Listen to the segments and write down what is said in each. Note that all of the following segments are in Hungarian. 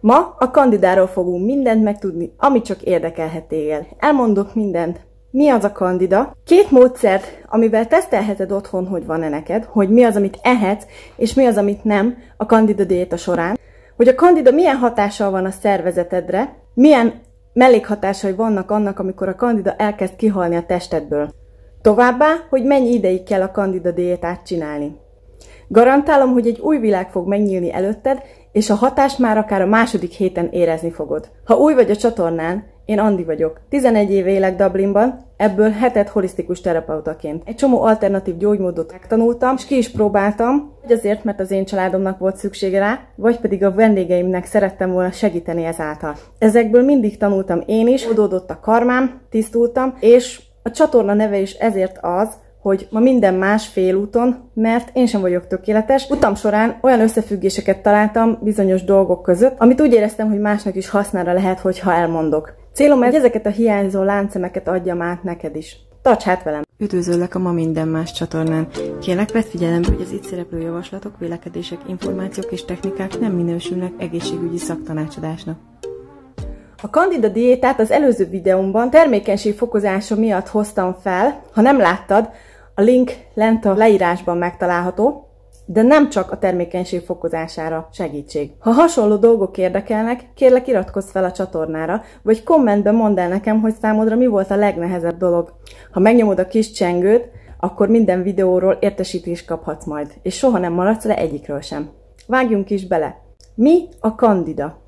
Ma a kandidáról fogunk mindent megtudni, ami csak érdekelhet téged. Elmondok mindent. Mi az a kandida? 2 módszert, amivel tesztelheted otthon, hogy van-e neked, hogy mi az, amit ehetsz, és mi az, amit nem a kandida diéta során. Hogy a kandida milyen hatással van a szervezetedre, milyen mellékhatásai vannak annak, amikor a kandida elkezd kihalni a testedből. Továbbá, hogy mennyi ideig kell a kandida diétát csinálni. Garantálom, hogy egy új világ fog megnyílni előtted, és a hatást már akár a második héten érezni fogod. Ha új vagy a csatornán, én Andi vagyok. 11 éve élek Dublinban, ebből 7 holisztikus terapeutaként. Egy csomó alternatív gyógymódot megtanultam, és ki is próbáltam, vagy azért, mert az én családomnak volt szüksége rá, vagy pedig a vendégeimnek szerettem volna segíteni ezáltal. Ezekből mindig tanultam én is, oldódott a karmám, tisztultam, és a csatorna neve is ezért az, hogy ma minden más félúton, mert én sem vagyok tökéletes. Utam során olyan összefüggéseket találtam bizonyos dolgok között, amit úgy éreztem, hogy másnak is hasznára lehet, hogyha elmondok. Célom, hogy ezeket a hiányzó láncszemeket adjam át neked is. Tarts hát velem! Üdvözöllek a Ma Minden Más csatornán. Kérlek, vedd figyelembe, hogy az itt szereplő javaslatok, vélekedések, információk és technikák nem minősülnek egészségügyi szaktanácsadásnak. A kandida diétát az előző videómban termékenység fokozása miatt hoztam fel. Ha nem láttad, a link lent a leírásban megtalálható, de nem csak a termékenység fokozására segítség. Ha hasonló dolgok érdekelnek, kérlek iratkozz fel a csatornára, vagy kommentben mondd el nekem, hogy számodra mi volt a legnehezebb dolog. Ha megnyomod a kis csengőt, akkor minden videóról értesítést kaphatsz majd, és soha nem maradsz le egyikről sem. Vágjunk is bele! Mi a kandida?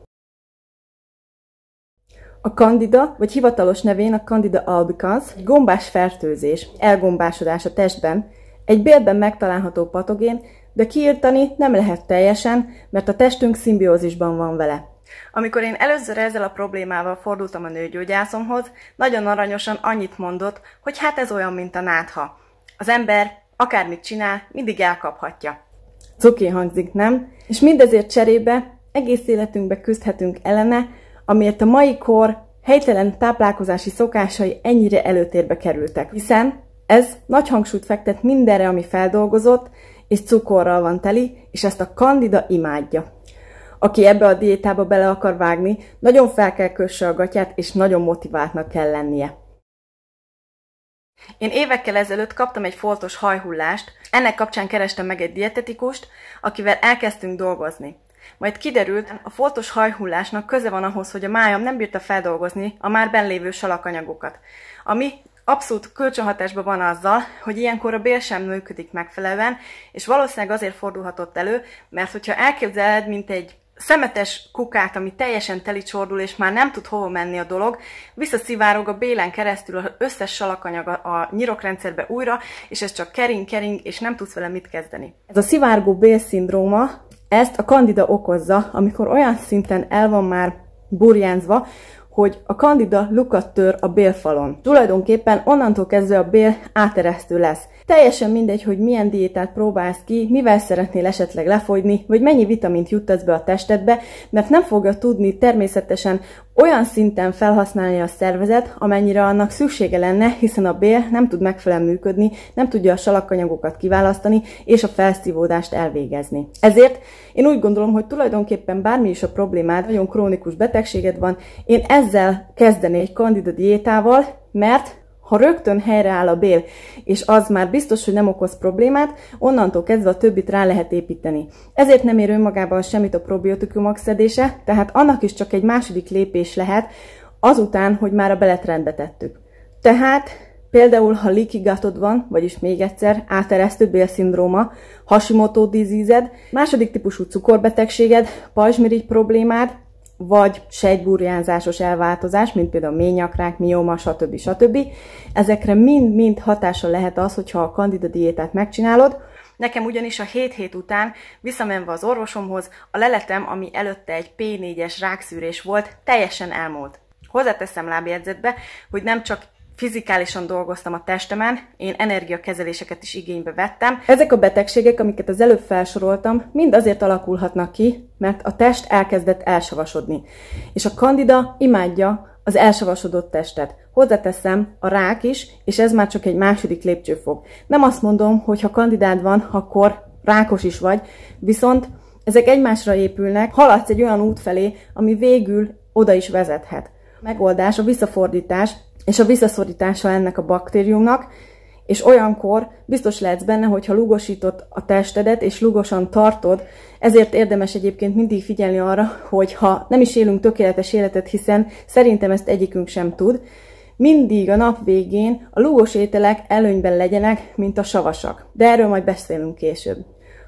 A kandida, vagy hivatalos nevén a Candida albicans, egy gombás fertőzés, elgombásodás a testben, egy bélben megtalálható patogén, de kiirtani nem lehet teljesen, mert a testünk szimbiózisban van vele. Amikor én először ezzel a problémával fordultam a nőgyógyászomhoz, nagyon aranyosan annyit mondott, hogy hát ez olyan, mint a nátha. Az ember akármit csinál, mindig elkaphatja. Cuki hangzik, nem? És mindezért cserébe egész életünkbe küzdhetünk ellene, amiért a mai kor helytelen táplálkozási szokásai ennyire előtérbe kerültek. Hiszen ez nagy hangsúlyt fektet mindenre, ami feldolgozott, és cukorral van teli, és ezt a kandida imádja. Aki ebbe a diétába bele akar vágni, nagyon fel kell kösse a gatyát, és nagyon motiváltnak kell lennie. Én évekkel ezelőtt kaptam egy foltos hajhullást, ennek kapcsán kerestem meg egy dietetikust, akivel elkezdtünk dolgozni. Majd kiderült, a foltos hajhullásnak köze van ahhoz, hogy a májam nem bírta feldolgozni a már benlévő salakanyagokat, ami abszolút kölcsönhatásban van azzal, hogy ilyenkor a bél sem működik megfelelően, és valószínűleg azért fordulhatott elő, mert hogyha elképzeled, mint egy szemetes kukát, ami teljesen telicsordul, és már nem tud hova menni a dolog, visszaszivárog a bélen keresztül az összes salakanyag a nyirokrendszerbe újra, és ez csak kering, és nem tudsz vele mit kezdeni. Ez a szivárgó bél-szindróma, ezt a kandida okozza, amikor olyan szinten el van már burjánzva, hogy a kandida lukat tör a bélfalon. Tulajdonképpen onnantól kezdve a bél áteresztő lesz. Teljesen mindegy, hogy milyen diétát próbálsz ki, mivel szeretnél esetleg lefogyni, vagy mennyi vitamint juttatsz be a testedbe, mert nem fogja tudni természetesen olyan szinten felhasználni a szervezet, amennyire annak szüksége lenne, hiszen a bél nem tud megfelelően működni, nem tudja a salakanyagokat kiválasztani, és a felszívódást elvégezni. Ezért én úgy gondolom, hogy tulajdonképpen bármi is a problémád, nagyon krónikus betegséged van, én ezzel kezdeni egy kandida diétával, mert ha rögtön helyreáll a bél, és az már biztos, hogy nem okoz problémát, onnantól kezdve a többit rá lehet építeni. Ezért nem ér önmagában semmit a probiotikumok szedése, tehát annak is csak egy második lépés lehet, azután, hogy már a belet rendbe tettük. Tehát például, ha leaky gutod van, vagyis még egyszer áteresztő bélszindróma, Hashimoto disease-ed, második típusú cukorbetegséged, pajzsmirigy problémád, vagy sejtburjánzásos elváltozás, mint például ményakrák, mioma, stb. Ezekre mind hatással lehet az, hogyha a kandida diétát megcsinálod. Nekem ugyanis a 7 hét után, visszamenve az orvosomhoz, a leletem, ami előtte egy P4-es rákszűrés volt, teljesen elmúlt. Hozzáteszem lábjegyzetbe, hogy nem csak fizikálisan dolgoztam a testemen, én energiakezeléseket is igénybe vettem. Ezek a betegségek, amiket az előbb felsoroltam, mind azért alakulhatnak ki, mert a test elkezdett elsavasodni. És a kandida imádja az elsavasodott testet. Hozzáteszem, a rák is, és ez már csak egy második lépcsőfok. Nem azt mondom, hogy ha kandidád van, akkor rákos is vagy, viszont ezek egymásra épülnek, haladsz egy olyan út felé, ami végül oda is vezethet. A megoldás a visszafordítás és a visszaszorítása ennek a baktériumnak, és olyankor biztos lehetsz benne, hogyha lugosítod a testedet, és lugosan tartod, ezért érdemes egyébként mindig figyelni arra, hogy ha nem is élünk tökéletes életet, hiszen szerintem ezt egyikünk sem tud, mindig a nap végén a lúgos ételek előnyben legyenek, mint a savasak. De erről majd beszélünk később.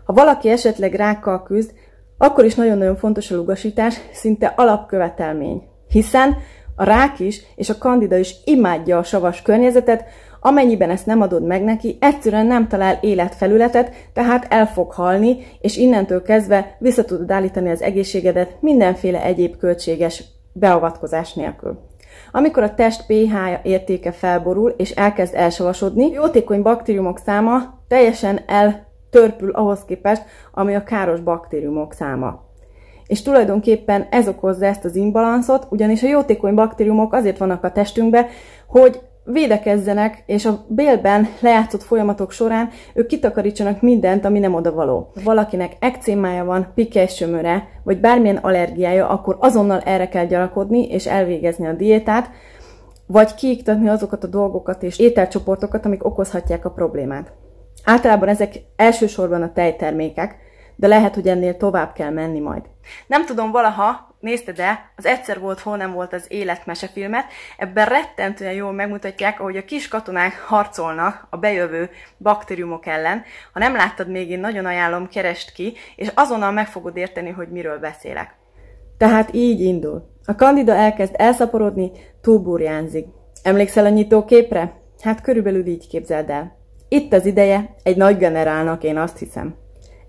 Ha valaki esetleg rákkal küzd, akkor is nagyon-nagyon fontos a lugosítás, szinte alapkövetelmény. Hiszen a rák is és a kandida is imádja a savas környezetet, amennyiben ezt nem adod meg neki, egyszerűen nem talál életfelületet, tehát el fog halni, és innentől kezdve vissza tudod állítani az egészségedet mindenféle egyéb költséges beavatkozás nélkül. Amikor a test pH értéke felborul és elkezd elsavasodni, jótékony baktériumok száma teljesen eltörpül ahhoz képest, ami a káros baktériumok száma. És tulajdonképpen ez okozza ezt az imbalanszot, ugyanis a jótékony baktériumok azért vannak a testünkben, hogy védekezzenek, és a bélben lejátszott folyamatok során ők kitakarítsanak mindent, ami nem odavaló. Ha valakinek ekcémája van, pikkelysömöre, vagy bármilyen allergiája, akkor azonnal erre kell gyanakodni, és elvégezni a diétát, vagy kiiktatni azokat a dolgokat és ételcsoportokat, amik okozhatják a problémát. Általában ezek elsősorban a tejtermékek, de lehet, hogy ennél tovább kell menni majd. Nem tudom, valaha nézted-e az Egyszer volt, hol nem volt az élet mesefilmet, ebben rettentően jól megmutatják, ahogy a kis katonák harcolnak a bejövő baktériumok ellen. Ha nem láttad még, én nagyon ajánlom, keresd ki, és azonnal meg fogod érteni, hogy miről beszélek. Tehát így indul. A kandida elkezd elszaporodni, túlburjánzik. Emlékszel a nyitóképre? Hát körülbelül így képzeld el. Itt az ideje egy nagy generálnak, én azt hiszem.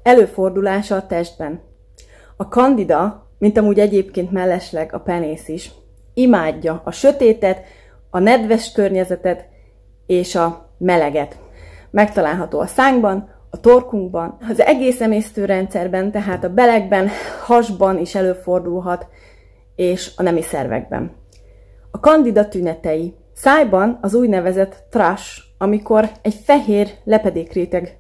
Előfordulása a testben. A kandida, mint amúgy egyébként mellesleg a penész is, imádja a sötétet, a nedves környezetet és a meleget. Megtalálható a szánkban, a torkunkban, az egész emésztőrendszerben, tehát a belegben, hasban is előfordulhat, és a nemi szervekben. A kandida tünetei. Szájban az úgynevezett thrush, amikor egy fehér lepedékréteg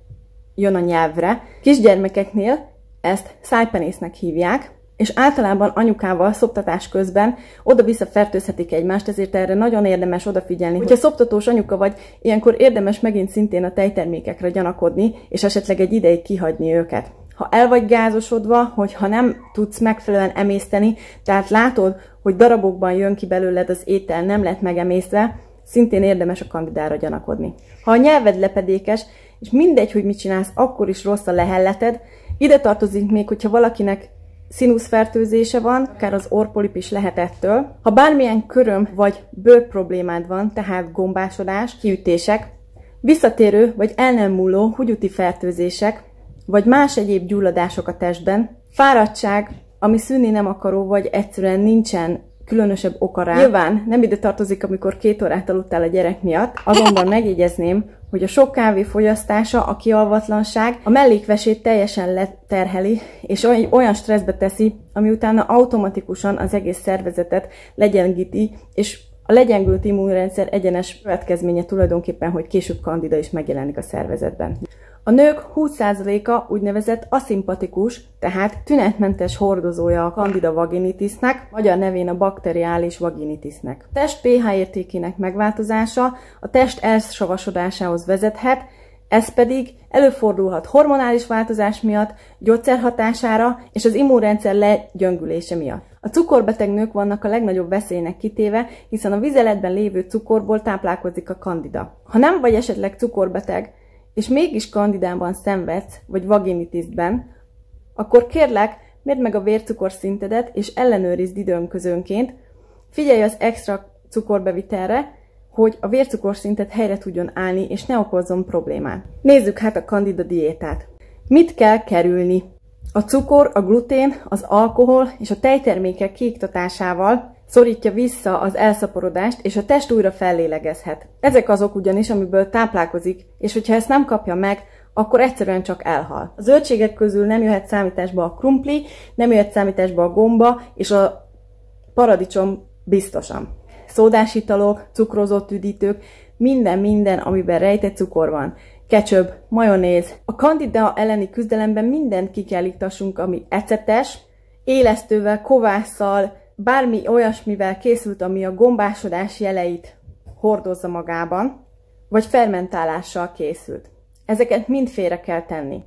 jön a nyelvre. Kisgyermekeknél ezt szájpenésznek hívják, és általában anyukával szoptatás közben oda-vissza fertőzhetik egymást, ezért erre nagyon érdemes odafigyelni. Hogyha szoptatós anyuka vagy, ilyenkor érdemes megint szintén a tejtermékekre gyanakodni, és esetleg egy ideig kihagyni őket. Ha el vagy gázosodva, hogyha nem tudsz megfelelően emészteni, tehát látod, hogy darabokban jön ki belőled az étel, nem lett megemésztve, szintén érdemes a kandidára gyanakodni. Ha a nyelved lepedékes, és mindegy, hogy mit csinálsz, akkor is rossz a lehelleted, ide tartozik még, hogyha valakinek színuszfertőzése van, akár az orrpolip is lehet ettől. Ha bármilyen köröm vagy bőr problémád van, tehát gombásodás, kiütések, visszatérő vagy el nem múló húgyúti fertőzések, vagy más egyéb gyulladások a testben, fáradtság, ami szűnni nem akaró, vagy egyszerűen nincsen különösebb oka rá. Nyilván nem ide tartozik, amikor 2 órát aludtál a gyerek miatt, azonban megjegyezném, hogy a sok kávé fogyasztása, a kialvatlanság a mellékvesét teljesen leterheli, és olyan stresszbe teszi, ami utána automatikusan az egész szervezetet legyengíti, és a legyengült immunrendszer egyenes következménye tulajdonképpen, hogy később kandida is megjelenik a szervezetben. A nők 20%-a úgynevezett aszimpatikus, tehát tünetmentes hordozója a Candida vaginitisnek, magyar nevén a bakteriális vaginitisnek. A test pH értékének megváltozása a test elsavasodásához vezethet, ez pedig előfordulhat hormonális változás miatt, gyógyszer hatására és az immunrendszer legyöngülése miatt. A cukorbeteg nők vannak a legnagyobb veszélynek kitéve, hiszen a vizeletben lévő cukorból táplálkozik a kandida. Ha nem vagy esetleg cukorbeteg, és mégis kandidában szenvedsz, vagy vaginitisben, akkor kérlek, mérd meg a vércukorszintedet, és ellenőrizd időnközönként, figyelj az extra cukorbevitelre, hogy a vércukorszintet helyre tudjon állni, és ne okozzon problémát. Nézzük hát a kandida diétát. Mit kell kerülni? A cukor, a glutén, az alkohol és a tejtermékek kiiktatásával szorítja vissza az elszaporodást, és a test újra fellélegezhet. Ezek azok ugyanis, amiből táplálkozik, és hogyha ezt nem kapja meg, akkor egyszerűen csak elhal. A zöldségek közül nem jöhet számításba a krumpli, nem jöhet számításba a gomba, és a paradicsom biztosan. Szódás italok, cukrozott üdítők, minden, amiben rejtett cukor van. ketchup, majonéz. A kandida elleni küzdelemben mindent ki kell iktassunk, ami ecetes, élesztővel, kovásszal, bármi olyasmivel készült, ami a gombásodás jeleit hordozza magában, vagy fermentálással készült. Ezeket mind félre kell tenni.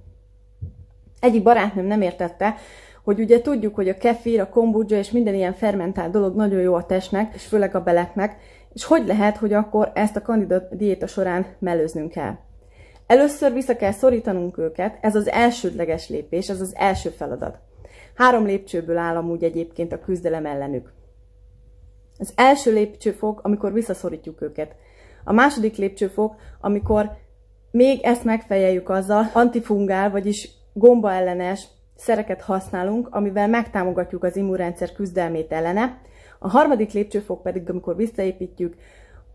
Egyik barátnőm nem értette, hogy ugye tudjuk, hogy a kefir, a kombudzsa és minden ilyen fermentált dolog nagyon jó a testnek, és főleg a beleknek, és hogy lehet, hogy akkor ezt a kandida diéta során mellőznünk kell. Először vissza kell szorítanunk őket, ez az elsődleges lépés, ez az első feladat. 3 lépcsőből áll amúgy egyébként a küzdelem ellenük. Az első lépcsőfok, amikor visszaszorítjuk őket. A második lépcsőfok, amikor még ezt megfejeljük azzal, antifungál, vagyis gombaellenes szereket használunk, amivel megtámogatjuk az immunrendszer küzdelmét ellene. A harmadik lépcsőfok pedig, amikor visszaépítjük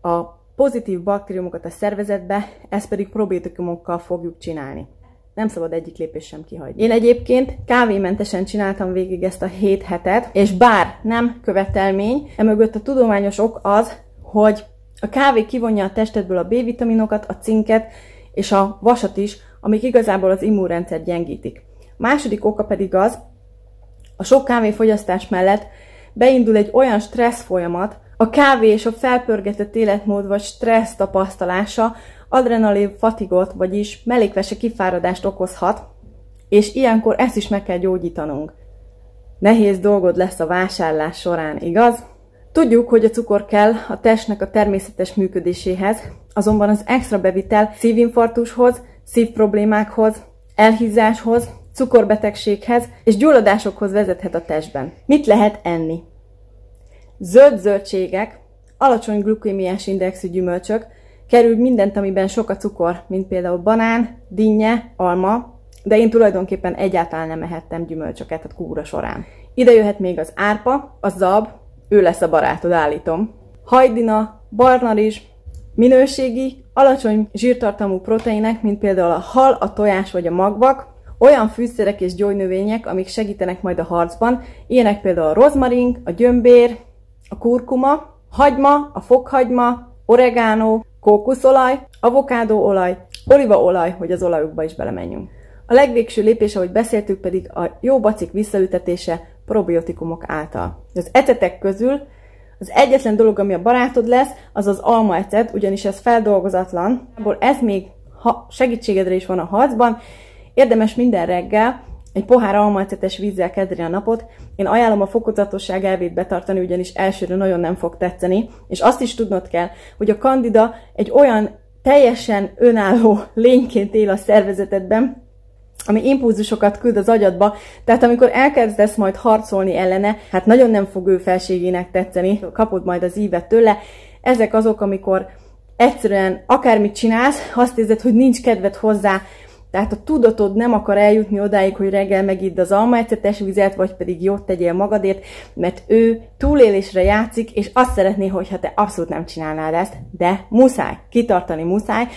a pozitív baktériumokat a szervezetbe, ezt pedig probiotikumokkal fogjuk csinálni. Nem szabad egyik lépés sem kihagyni. Én egyébként kávémentesen csináltam végig ezt a 7 hetet, és bár nem követelmény, emögött a tudományos ok az, hogy a kávé kivonja a testedből a B-vitaminokat, a cinket és a vasat is, amik igazából az immunrendszert gyengítik. Második oka pedig az, a sok kávéfogyasztás mellett beindul egy olyan stressz folyamat, a kávé és a felpörgetett életmód vagy stressz tapasztalása adrenalin fatigot, vagyis mellékvese kifáradást okozhat, és ilyenkor ezt is meg kell gyógyítanunk. Nehéz dolgod lesz a vásárlás során, igaz? Tudjuk, hogy a cukor kell a testnek a természetes működéséhez, azonban az extra bevitel szívinfarktushoz, szívproblémákhoz, elhízáshoz, cukorbetegséghez és gyulladásokhoz vezethet a testben. Mit lehet enni? Zöld zöldségek, alacsony glukémiás indexű gyümölcsök, kerül mindent, amiben sok a cukor, mint például banán, dinnye, alma, de én tulajdonképpen egyáltalán nem ehettem gyümölcsöket a kúra során. Ide jöhet még az árpa, a zab, ő lesz a barátod, állítom. Hajdina, barna rizs, minőségi, alacsony zsírtartalmú proteinek, mint például a hal, a tojás vagy a magvak, olyan fűszerek és gyógynövények, amik segítenek majd a harcban, ilyenek például a rozmarin, a gyömbér, a kurkuma, hagyma, a fokhagyma, oregano, kókuszolaj, avokádóolaj, olívaolaj, hogy az olajukba is belemenjünk. A legvégső lépés, ahogy beszéltük, pedig a jó bacik visszaültetése probiotikumok által. Az ecetek közül az egyetlen dolog, ami a barátod lesz, az az almaecet, ugyanis ez feldolgozatlan. Ez még segítségedre is van a harcban. Érdemes minden reggel egy pohár almaecetes vízzel kezdeni a napot. Én ajánlom a fokozatosság elvét betartani, ugyanis elsőre nagyon nem fog tetszeni. És azt is tudnod kell, hogy a kandida egy olyan teljesen önálló lényként él a szervezetedben, ami impulzusokat küld az agyadba, tehát amikor elkezdesz majd harcolni ellene, hát nagyon nem fog ő felségének tetszeni, kapod majd az ívet tőle. Ezek azok, amikor egyszerűen akármit csinálsz, azt érzed, hogy nincs kedved hozzá, tehát a tudatod nem akar eljutni odáig, hogy reggel megidd az almaecetes vizet, vagy pedig jót tegyél magadért, mert ő túlélésre játszik, és azt szeretné, hogyha te abszolút nem csinálnád ezt, de muszáj, kitartani muszáj,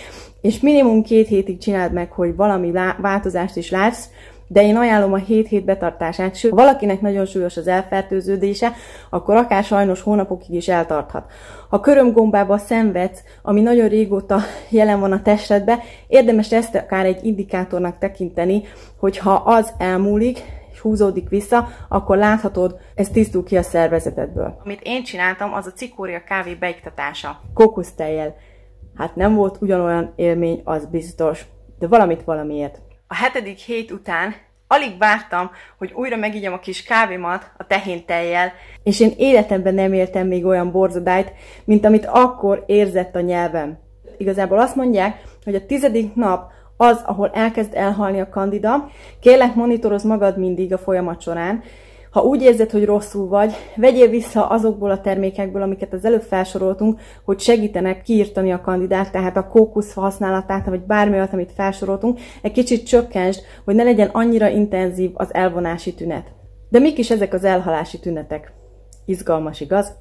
és minimum 2 hétig csináld meg, hogy valami változást is látsz, de én ajánlom a 7 hét betartását, sőt, ha valakinek nagyon súlyos az elfertőződése, akkor akár sajnos hónapokig is eltarthat. Ha körömgombába szenvedsz, ami nagyon régóta jelen van a testedben, érdemes ezt akár egy indikátornak tekinteni, hogy ha az elmúlik, és húzódik vissza, akkor láthatod, ez tisztul ki a szervezetedből. Amit én csináltam, az a cikória kávé beiktatása. Kókusztejjel. Hát nem volt ugyanolyan élmény, az biztos, de valamit valamiért. A 7. hét után alig vártam, hogy újra megígyam a kis kávémat a tehéntejjel, és én életemben nem éltem még olyan borzadályt, mint amit akkor érzett a nyelvem. Igazából azt mondják, hogy a 10. nap az, ahol elkezd elhalni a kandida. Kérlek, monitorozd magad mindig a folyamat során. Ha úgy érzed, hogy rosszul vagy, vegyél vissza azokból a termékekből, amiket az előbb felsoroltunk, hogy segítenek kiirtani a kandidát, tehát a kókusz használatát, vagy bármi olyat, amit felsoroltunk, egy kicsit csökkentsd, hogy ne legyen annyira intenzív az elvonási tünet. De mik is ezek az elhalási tünetek? Izgalmas, igaz?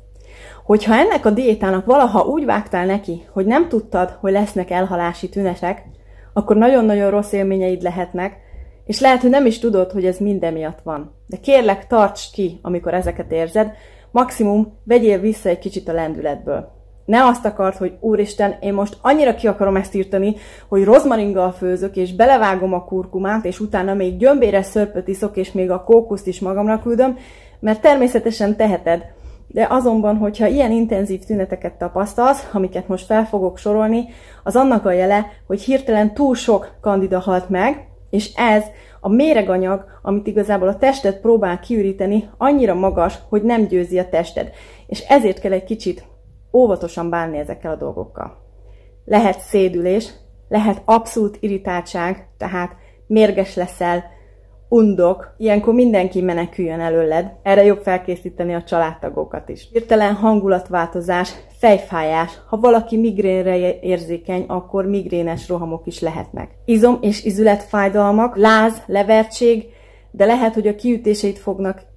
Hogyha ennek a diétának valaha úgy vágtál neki, hogy nem tudtad, hogy lesznek elhalási tünetek, akkor nagyon-nagyon rossz élményeid lehetnek, és lehet, hogy nem is tudod, hogy ez minden miatt van. De kérlek, tartsd ki, amikor ezeket érzed, maximum vegyél vissza egy kicsit a lendületből. Ne azt akart, hogy úristen, én most annyira ki akarom ezt írtani, hogy rozmaringgal főzök, és belevágom a kurkumát, és utána még gyömbéres szörpöt iszok, és még a kókuszt is magamra küldöm, mert természetesen teheted. De azonban, hogyha ilyen intenzív tüneteket tapasztalsz, amiket most fel fogok sorolni, az annak a jele, hogy hirtelen túl sok kandida halt meg, és ez a méreganyag, amit igazából a tested próbál kiüríteni, annyira magas, hogy nem győzi a tested. És ezért kell egy kicsit óvatosan bánni ezekkel a dolgokkal. Lehet szédülés, lehet abszolút irritáltság, tehát mérges leszel, undok, ilyenkor mindenki meneküljön előled. Erre jobb felkészíteni a családtagokat is. Hirtelen hangulatváltozás, fejfájás. Ha valaki migrénre érzékeny, akkor migrénes rohamok is lehetnek. Izom- és izületfájdalmak, láz, levertség, de lehet, hogy a kiütéseit fognak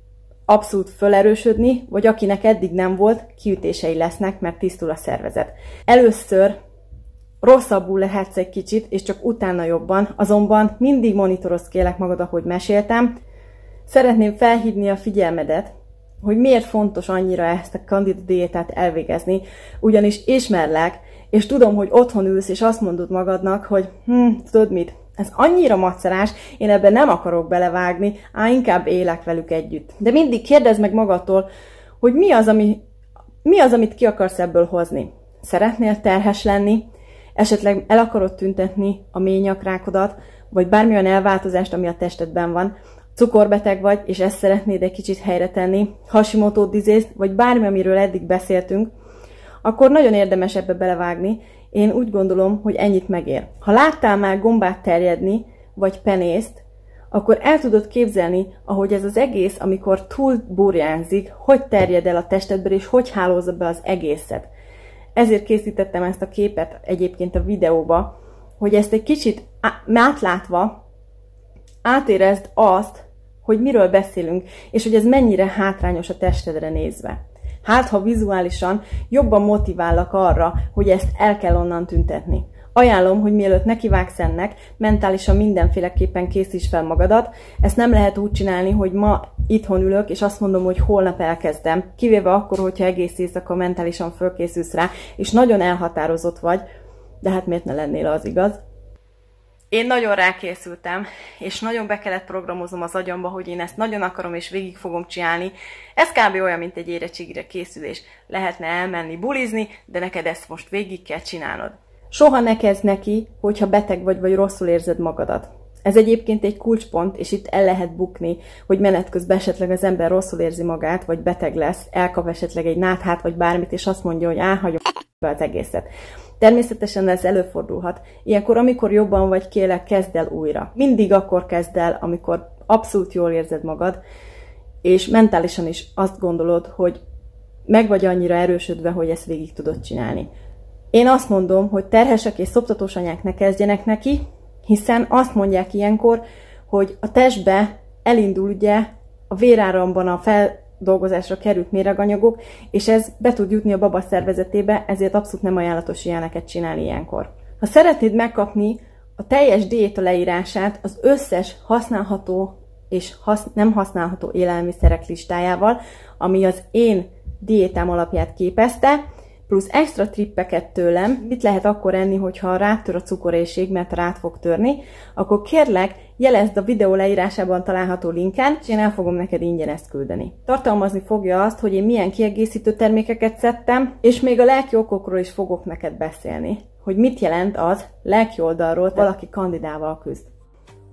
abszolút felerősödni, vagy akinek eddig nem volt, kiütései lesznek, mert tisztul a szervezet. Először rosszabbul lehetsz egy kicsit, és csak utána jobban, azonban mindig monitorozz kérlek magad, ahogy meséltem. Szeretném felhívni a figyelmedet, hogy miért fontos annyira ezt a kandida diétát elvégezni, ugyanis ismerlek, és tudom, hogy otthon ülsz, és azt mondod magadnak, hogy tudod mit, ez annyira macerás, én ebben nem akarok belevágni, inkább élek velük együtt. De mindig kérdezd meg magadtól, hogy mi az, amit ki akarsz ebből hozni. Szeretnél terhes lenni? Esetleg el akarod tüntetni a ményakrákodat, vagy bármilyen elváltozást, ami a testedben van. Cukorbeteg vagy, és ezt szeretnéd egy kicsit helyre tenni, Hashimoto disease, vagy bármi, amiről eddig beszéltünk, akkor nagyon érdemes ebbe belevágni. Én úgy gondolom, hogy ennyit megér. Ha láttál már gombát terjedni, vagy penészt, akkor el tudod képzelni, ahogy ez az egész, amikor túl burjánzik, hogy terjed el a testedben, és hogy hálózza be az egészet. Ezért készítettem ezt a képet egyébként a videóba, hogy ezt egy kicsit átlátva átérezd azt, hogy miről beszélünk, és hogy ez mennyire hátrányos a testedre nézve. Hát, ha vizuálisan jobban motivállak arra, hogy ezt el kell onnan tüntetni. Ajánlom, hogy mielőtt nekivágsz ennek, mentálisan mindenféleképpen készíts fel magadat. Ezt nem lehet úgy csinálni, hogy ma itthon ülök, és azt mondom, hogy holnap elkezdem. Kivéve akkor, hogyha egész éjszaka mentálisan fölkészülsz rá, és nagyon elhatározott vagy, de hát miért ne lennél az, igaz? Én nagyon rákészültem, és nagyon be kellett programoznom az agyamba, hogy én ezt nagyon akarom, és végig fogom csinálni. Ez kb. Olyan, mint egy érettségire készülés. Lehetne elmenni bulizni, de neked ezt most végig kell csinálnod. Soha ne kezd neki, hogyha beteg vagy rosszul érzed magadat. Ez egyébként egy kulcspont, és itt el lehet bukni, hogy menet közben esetleg az ember rosszul érzi magát, vagy beteg lesz, elkap esetleg egy náthát, vagy bármit, és azt mondja, hogy hagyom be az egészet. Természetesen ez előfordulhat. Ilyenkor, amikor jobban vagy, kérlek, kezd el újra. Mindig akkor kezd el, amikor abszolút jól érzed magad, és mentálisan is azt gondolod, hogy meg vagy annyira erősödve, hogy ezt végig tudod csinálni. Én azt mondom, hogy terhesek és szoptatós anyák ne kezdjenek neki, hiszen azt mondják ilyenkor, hogy a testbe elindul ugye a véráramban a feldolgozásra került méreganyagok, és ez be tud jutni a baba szervezetébe, ezért abszolút nem ajánlatos ilyeneket csinálni ilyenkor. Ha szeretnéd megkapni a teljes diéta leírását az összes használható és nem használható élelmiszerek listájával, ami az én diétám alapját képezte, plusz extra trippeket tőlem, mit lehet akkor enni, hogyha rátör a cukoréhség, mert rát fog törni, akkor kérlek, jelezd a videó leírásában található linken, és én el fogom neked ingyen ezt küldeni. Tartalmazni fogja azt, hogy én milyen kiegészítő termékeket szedtem, és még a lelki okokról is fogok neked beszélni, hogy mit jelent az lelki oldalról valaki kandidával küzd.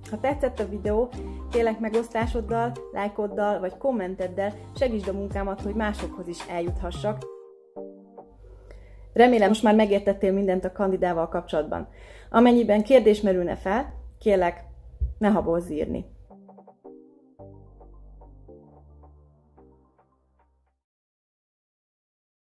Ha tetszett a videó, kérlek megosztásoddal, lájkoddal vagy kommenteddel segítsd a munkámat, hogy másokhoz is eljuthassak. Remélem, most már megértettél mindent a kandidával kapcsolatban. Amennyiben kérdés merülne fel, kérlek, ne habozz írni.